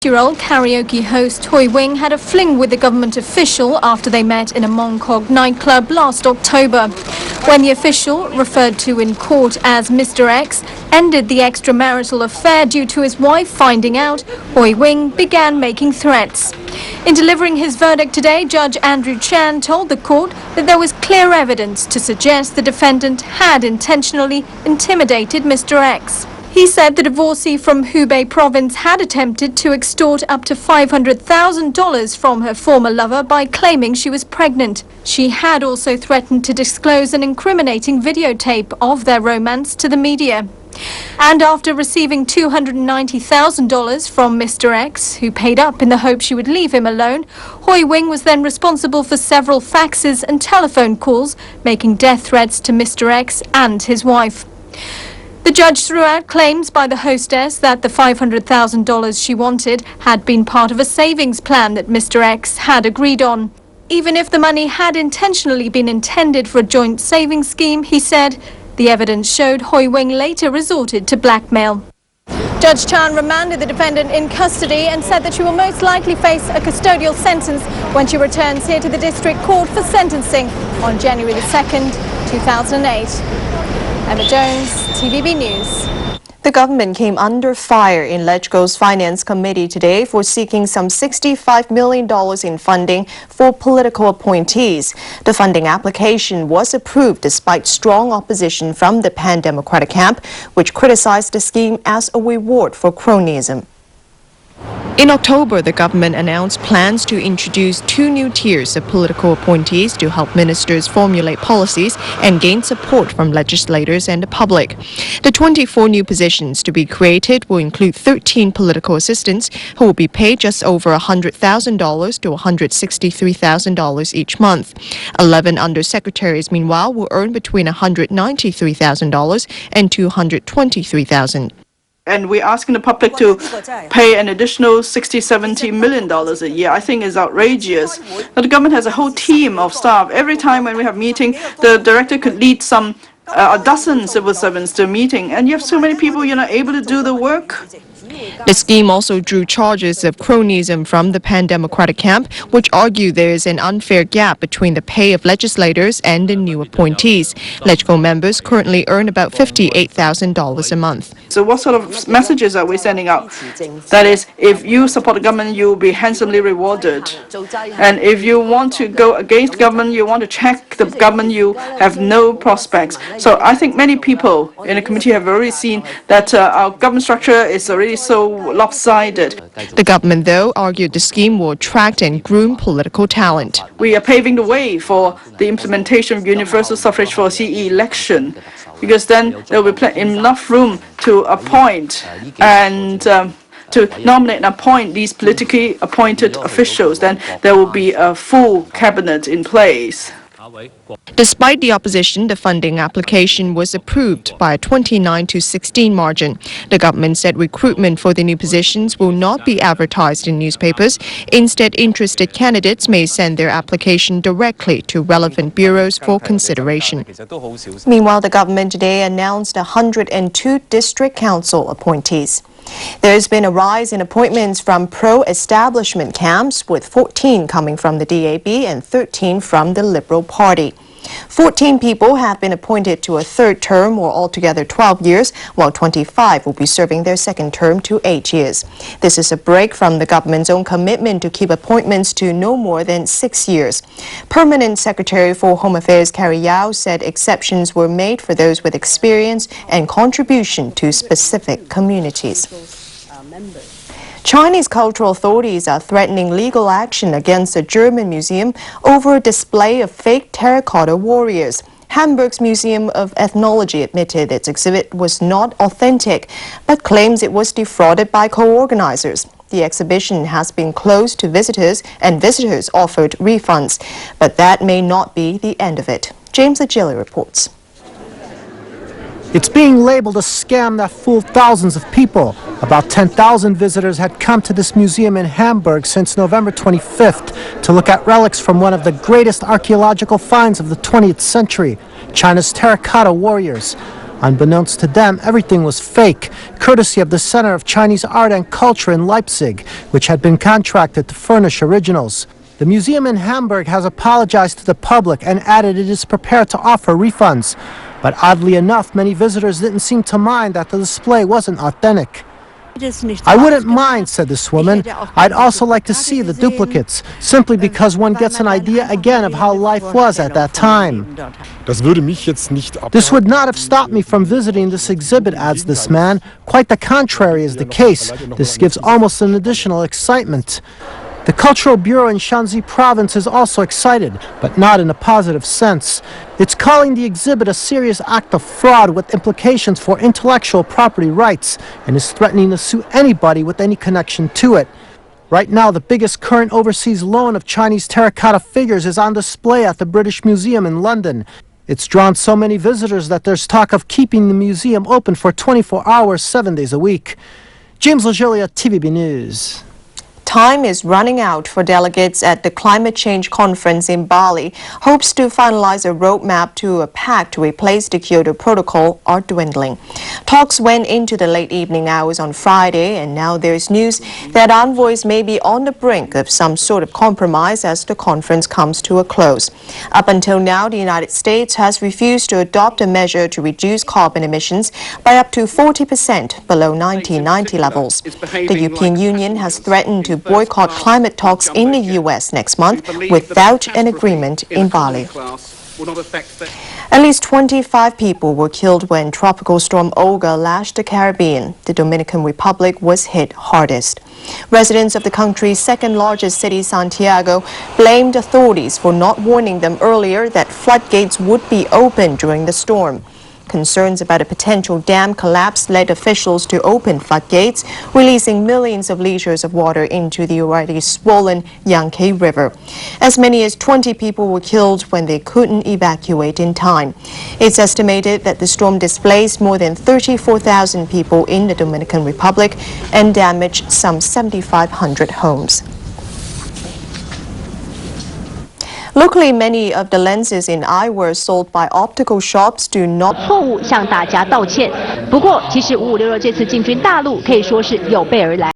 Year-old karaoke host Hui Wing had a fling with the government official after they met in a Mongkok nightclub last October. When the official, referred to in court as Mr. X, ended the extramarital affair due to his wife finding out, Hui Wing began making threats. In delivering his verdict today, Judge Andrew Chan told the court that there was clear evidence to suggest the defendant had intentionally intimidated Mr. X. He said the divorcee from Hubei province had attempted to extort up to $500,000 from her former lover by claiming she was pregnant. She had also threatened to disclose an incriminating videotape of their romance to the media. And after receiving $290,000 from Mr. X, who paid up in the hope she would leave him alone, Hui Wing was then responsible for several faxes and telephone calls, making death threats to Mr. X and his wife. The judge threw out claims by the hostess that the $500,000 she wanted had been part of a savings plan that Mr. X had agreed on. Even if the money had intentionally been intended for a joint savings scheme, he said, the evidence showed Hui Wing later resorted to blackmail. Judge Chan remanded the defendant in custody and said that she will most likely face a custodial sentence when she returns here to the district court for sentencing on January the 2nd, 2008. Emma Jones, TVB News. The government came under fire in LegCo's Finance Committee today for seeking some $65 million in funding for political appointees. The funding application was approved despite strong opposition from the pan-democratic camp, which criticized the scheme as a reward for cronyism. In October, the government announced plans to introduce 2 new tiers of political appointees to help ministers formulate policies and gain support from legislators and the public. The 24 new positions to be created will include 13 political assistants who will be paid just over $100,000 to $163,000 each month. 11 undersecretaries, meanwhile, will earn between $193,000 and $223,000. And we're asking the public to pay an additional $60–70 million a year. I think is outrageous. But the government has a whole team of staff. Every time when we have meeting, the director could lead some a dozen civil servants to a meeting, and you have so many people you're not able to do the work. The scheme also drew charges of cronyism from the pan-democratic camp, which argue there is an unfair gap between the pay of legislators and the new appointees. LegCo members currently earn about $58,000 a month. So what sort of messages are we sending out? That is, if you support the government, you will be handsomely rewarded. And if you want to go against the government, you want to check the government, you have no prospects. So I think many people in the committee have already seen that our government structure is already so lopsided. The government, though, argued the scheme will attract and groom political talent. We are paving the way for the implementation of universal suffrage for CE election, because then there will be enough room to appoint and to nominate and appoint these politically appointed officials. Then there will be a full cabinet in place. Despite the opposition, the funding application was approved by a 29-16 margin. The government said recruitment for the new positions will not be advertised in newspapers. Instead, interested candidates may send their application directly to relevant bureaus for consideration. Meanwhile, the government today announced 102 district council appointees. There has been a rise in appointments from pro-establishment camps, with 14 coming from the DAB and 13 from the Liberal Party. 14 people have been appointed to a third term, or altogether 12 years, while 25 will be serving their second term to 8 years. This is a break from the government's own commitment to keep appointments to no more than 6 years. Permanent Secretary for Home Affairs Carrie Yao said exceptions were made for those with experience and contribution to specific communities. Chinese cultural authorities are threatening legal action against a German museum over a display of fake terracotta warriors. Hamburg's Museum of Ethnology admitted its exhibit was not authentic, but claims it was defrauded by co-organizers. The exhibition has been closed to visitors, and visitors offered refunds. But that may not be the end of it. James Agili reports. It's being labeled a scam that fooled thousands of people. About 10,000 visitors had come to this museum in Hamburg since November 25th to look at relics from one of the greatest archaeological finds of the 20th century, China's terracotta warriors. Unbeknownst to them, everything was fake, courtesy of the Center of Chinese Art and Culture in Leipzig, which had been contracted to furnish originals. The museum in Hamburg has apologized to the public and added it is prepared to offer refunds. But oddly enough, many visitors didn't seem to mind that the display wasn't authentic. I wouldn't mind, said this woman. I'd also like to see the duplicates, simply because one gets an idea again of how life was at that time. This would not have stopped me from visiting this exhibit, adds this man. Quite the contrary is the case. This gives almost an additional excitement. The Cultural Bureau in Shanxi Province is also excited, but not in a positive sense. It's calling the exhibit a serious act of fraud with implications for intellectual property rights and is threatening to sue anybody with any connection to it. Right now, the biggest current overseas loan of Chinese terracotta figures is on display at the British Museum in London. It's drawn so many visitors that there's talk of keeping the museum open for 24 hours, 7 days a week. James Logelia, TVB News. Time is running out for delegates at the climate change conference in Bali. Hopes to finalize a roadmap to a pact to replace the Kyoto Protocol are dwindling. Talks went into the late evening hours on Friday, and now there's news that envoys may be on the brink of some sort of compromise as the conference comes to a close. Up until now, the United States has refused to adopt a measure to reduce carbon emissions by up to 40% below 1990 levels. The European Union has threatened to boycott climate talks in the U.S. next month without an agreement in Bali. At least 25 people were killed when Tropical Storm Olga lashed the Caribbean. The Dominican Republic was hit hardest. Residents of the country's second-largest city, Santiago, blamed authorities for not warning them earlier that floodgates would be open during the storm. Concerns about a potential dam collapse led officials to open floodgates, releasing millions of liters of water into the already swollen Yangtze River. As many as 20 people were killed when they couldn't evacuate in time. It's estimated that the storm displaced more than 34,000 people in the Dominican Republic and damaged some 7,500 homes. Locally, many of the lenses in eyewear sold by optical shops do not. 错误向大家道歉。不过，其实5566这次进军大陆可以说是有备而来。